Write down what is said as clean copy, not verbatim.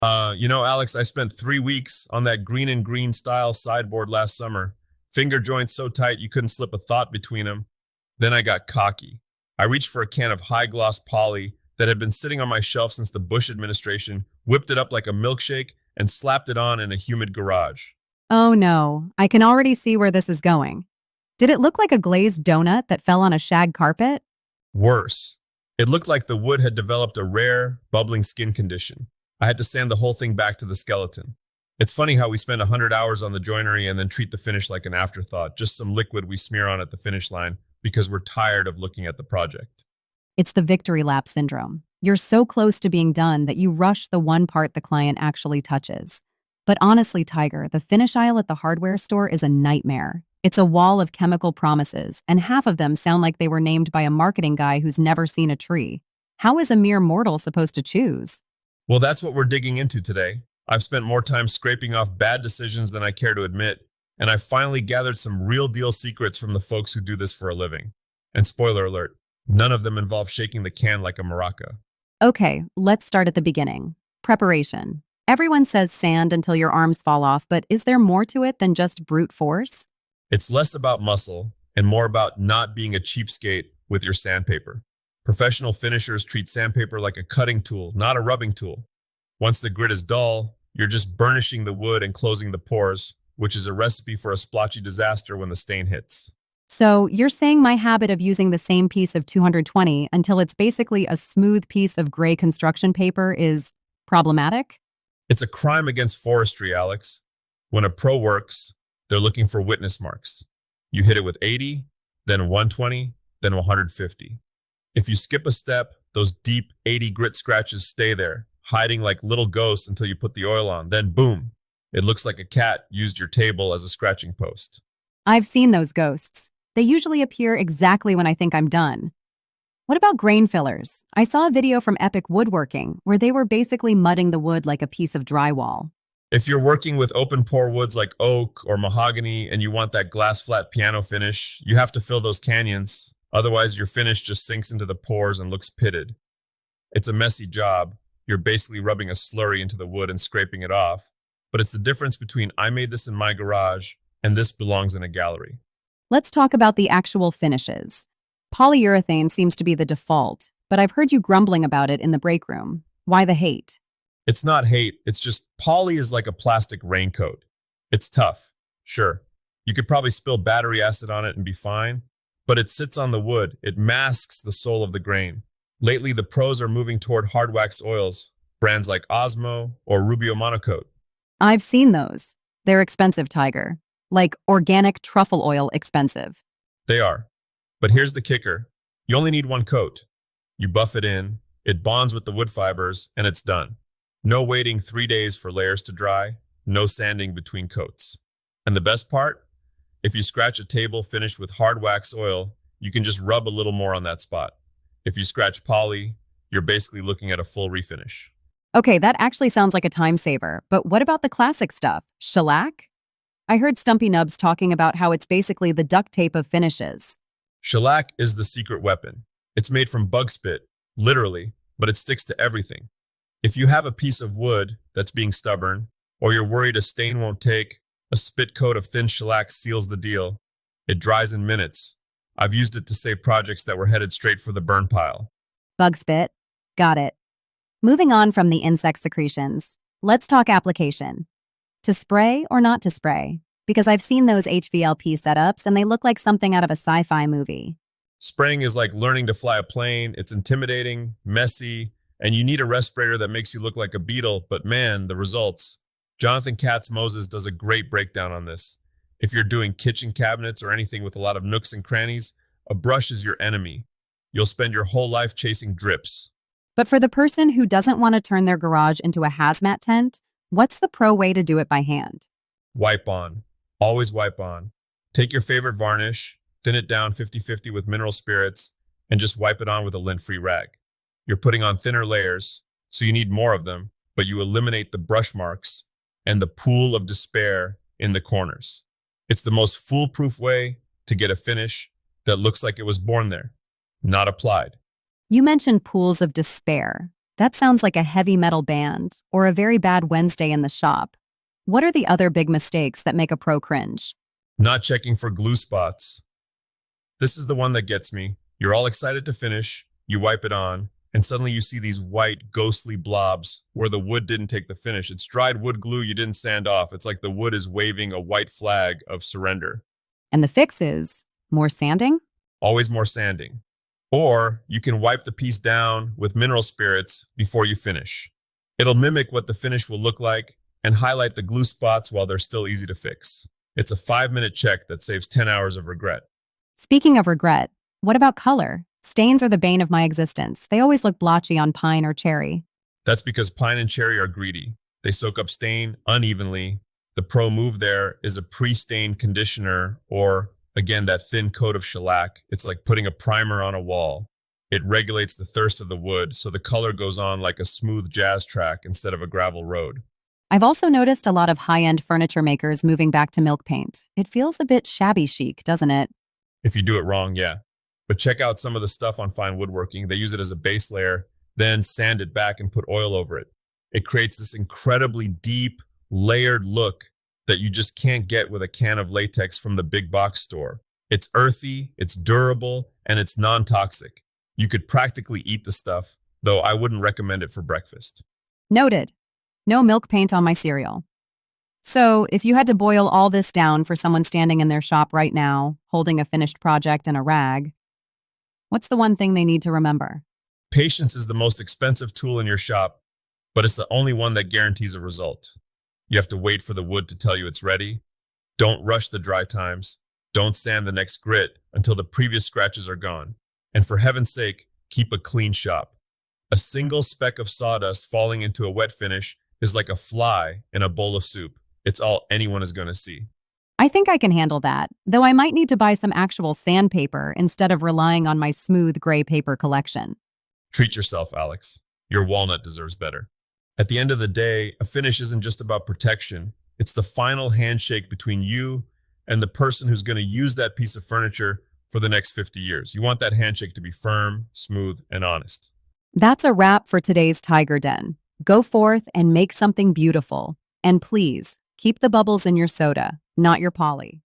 Alex, I spent 3 weeks on that green and green style sideboard last summer. Finger joints so tight you couldn't slip a thought between them. Then I got cocky. I reached for a can of high gloss poly that had been sitting on my shelf since the Bush administration, whipped it up like a milkshake, and slapped it on in a humid garage. Oh no, I can already see where this is going. Did it look like a glazed donut that fell on a shag carpet? Worse, it looked like the wood had developed a rare, bubbling skin condition. I had to sand the whole thing back to the skeleton. It's funny how we spend 100 hours on the joinery and then treat the finish like an afterthought, just some liquid we smear on at the finish line because we're tired of looking at the project. It's the victory lap syndrome. You're so close to being done that you rush the one part the client actually touches. But honestly, Tiger, the finish aisle at the hardware store is a nightmare. It's a wall of chemical promises, and half of them sound like they were named by a marketing guy who's never seen a tree. How is a mere mortal supposed to choose? Well, that's what we're digging into today. I've spent more time scraping off bad decisions than I care to admit, and I've finally gathered some real deal secrets from the folks who do this for a living. And spoiler alert, none of them involve shaking the can like a maraca. Okay, let's start at the beginning. Preparation. Everyone says sand until your arms fall off, but is there more to it than just brute force? It's less about muscle and more about not being a cheapskate with your sandpaper. Professional finishers treat sandpaper like a cutting tool, not a rubbing tool. Once the grit is dull, you're just burnishing the wood and closing the pores, which is a recipe for a splotchy disaster when the stain hits. So you're saying my habit of using the same piece of 220 until it's basically a smooth piece of gray construction paper is problematic? It's a crime against forestry, Alex. When a pro works, they're looking for witness marks. You hit it with 80, then 120, then 150. If you skip a step, those deep 80 grit scratches stay there, hiding like little ghosts until you put the oil on. Then boom, it looks like a cat used your table as a scratching post. I've seen those ghosts. They usually appear exactly when I think I'm done. What about grain fillers? I saw a video from Epic Woodworking where they were basically mudding the wood like a piece of drywall. If you're working with open pore woods like oak or mahogany and you want that glass flat piano finish, you have to fill those canyons. Otherwise, your finish just sinks into the pores and looks pitted. It's a messy job. You're basically rubbing a slurry into the wood and scraping it off. But it's the difference between I made this in my garage and this belongs in a gallery. Let's talk about the actual finishes. Polyurethane seems to be the default, but I've heard you grumbling about it in the break room. Why the hate? It's not hate, it's just poly is like a plastic raincoat. It's tough, sure. You could probably spill battery acid on it and be fine, but it sits on the wood. It masks the soul of the grain. Lately, the pros are moving toward hard wax oils, brands like Osmo or Rubio Monocoat. I've seen those. They're expensive, Tiger. Like organic truffle oil expensive. They are. But here's the kicker. You only need one coat. You buff it in, it bonds with the wood fibers, and it's done. No waiting 3 days for layers to dry, no sanding between coats. And the best part? If you scratch a table finished with hard wax oil, you can just rub a little more on that spot. If you scratch poly, you're basically looking at a full refinish. Okay, that actually sounds like a time saver, but what about the classic stuff? Shellac? I heard Stumpy Nubs talking about how it's basically the duct tape of finishes. Shellac is the secret weapon. It's made from bug spit, literally, but it sticks to everything. If you have a piece of wood that's being stubborn, or you're worried a stain won't take, a spit coat of thin shellac seals the deal. It dries in minutes. I've used it to save projects that were headed straight for the burn pile. Bug spit. Got it. Moving on from the insect secretions, let's talk application. To spray or not to spray? Because I've seen those HVLP setups and they look like something out of a sci-fi movie. Spraying is like learning to fly a plane. It's intimidating, messy, and you need a respirator that makes you look like a beetle, but man, the results. Jonathan Katz-Moses does a great breakdown on this. If you're doing kitchen cabinets or anything with a lot of nooks and crannies, a brush is your enemy. You'll spend your whole life chasing drips. But for the person who doesn't want to turn their garage into a hazmat tent, what's the pro way to do it by hand? Wipe on. Always wipe on. Take your favorite varnish, thin it down 50-50 with mineral spirits, and just wipe it on with a lint-free rag. You're putting on thinner layers, so you need more of them, but you eliminate the brush marks and the pool of despair in the corners. It's the most foolproof way to get a finish that looks like it was born there, not applied. You mentioned pools of despair. That sounds like a heavy metal band or a very bad Wednesday in the shop. What are the other big mistakes that make a pro cringe? Not checking for glue spots. This is the one that gets me. You're all excited to finish, you wipe it on, and suddenly you see these white, ghostly blobs where the wood didn't take the finish. It's dried wood glue you didn't sand off. It's like the wood is waving a white flag of surrender. And the fix is more sanding? Always more sanding. Or you can wipe the piece down with mineral spirits before you finish. It'll mimic what the finish will look like and highlight the glue spots while they're still easy to fix. It's a 5-minute check that saves 10 hours of regret. Speaking of regret, what about color? Stains are the bane of my existence. They always look blotchy on pine or cherry. That's because pine and cherry are greedy. They soak up stain unevenly. The pro move there is a pre-stain conditioner or, again, that thin coat of shellac. It's like putting a primer on a wall. It regulates the thirst of the wood so the color goes on like a smooth jazz track instead of a gravel road. I've also noticed a lot of high-end furniture makers moving back to milk paint. It feels a bit shabby chic, doesn't it? If you do it wrong, yeah. But check out some of the stuff on fine woodworking. They use it as a base layer, then sand it back and put oil over it. It creates this incredibly deep, layered look that you just can't get with a can of latex from the big box store. It's earthy, it's durable, and it's non-toxic. You could practically eat the stuff, though I wouldn't recommend it for breakfast. Noted. No milk paint on my cereal. So, if you had to boil all this down for someone standing in their shop right now, holding a finished project and a rag, what's the one thing they need to remember? Patience is the most expensive tool in your shop, but it's the only one that guarantees a result. You have to wait for the wood to tell you it's ready. Don't rush the dry times. Don't sand the next grit until the previous scratches are gone. And for heaven's sake, keep a clean shop. A single speck of sawdust falling into a wet finish is like a fly in a bowl of soup. It's all anyone is going to see. I think I can handle that, though I might need to buy some actual sandpaper instead of relying on my smooth gray paper collection. Treat yourself, Alex. Your walnut deserves better. At the end of the day, a finish isn't just about protection. It's the final handshake between you and the person who's going to use that piece of furniture for the next 50 years. You want that handshake to be firm, smooth, and honest. That's a wrap for today's Tiger Den. Go forth and make something beautiful. And please, keep the bubbles in your soda, not your Polly.